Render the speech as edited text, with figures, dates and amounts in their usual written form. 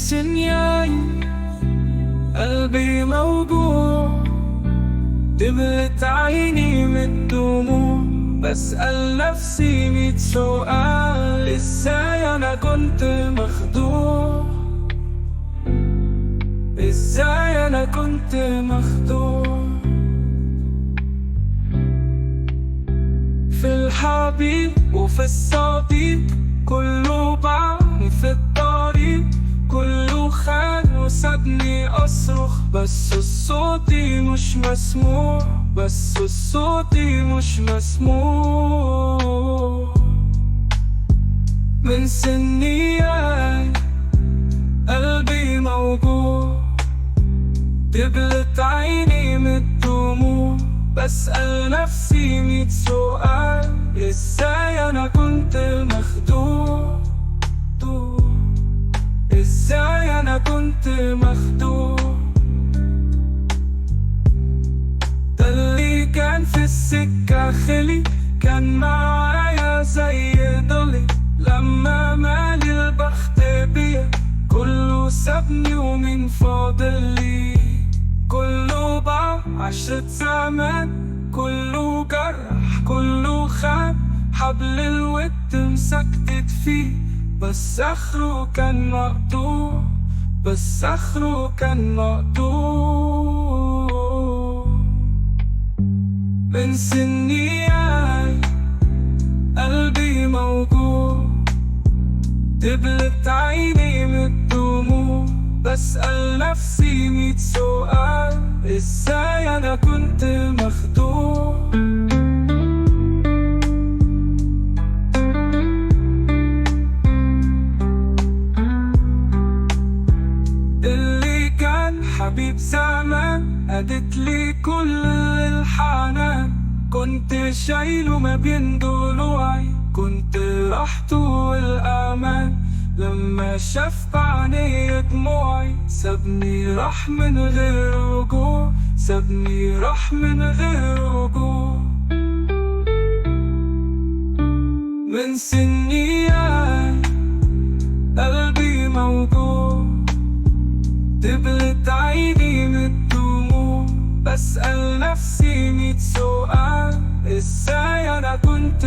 سنين قلبي موجوع، دمعت عيني من الدموع، بسأل نفسي 100 سؤال. ازاي انا كنت مخدوع؟ ازاي انا كنت مخدوع؟ في الحبيب وفي الصديق كله باعني في الطريق، كله خان وسابني أصرخ، بس صوتي مش مسموع، بس صوتي مش مسموع. من سنين قلبي موجوع، دبلت عيني من الدموع، بسأل نفسي 100 سؤال. ازاي انا كنت مخدوع؟ ازاي انا كنت مخدوع؟ ده اللي كان في السكة خلي، كان معايا زي ضلي، لما مالي البخت بيا كله سابني ومين فاضلي. كله باع 10 زمان، كله جرح كله خان، حبل الود مسكتت فيه، بس اخره كان مقطوع، بس اخره كان مقطوع. من سنين قلبي موجوع، دبلت عيني من الدموع، بسأل نفسي 100 سؤال. ازاي انا كنت مخدوع؟ اللي كان حبيب زمان ادت لي كل الحنان، كنت شايله ما بين ضلوعي، كنت راحته والامان، لما شاف بعيني دموعي سابني راح من غير رجوع، سابني راح من غير رجوع. من سنين قلبي موجوع، دبلت عيني من الدموع، بسأل نفسي 100 سؤال. ازاي انا كنت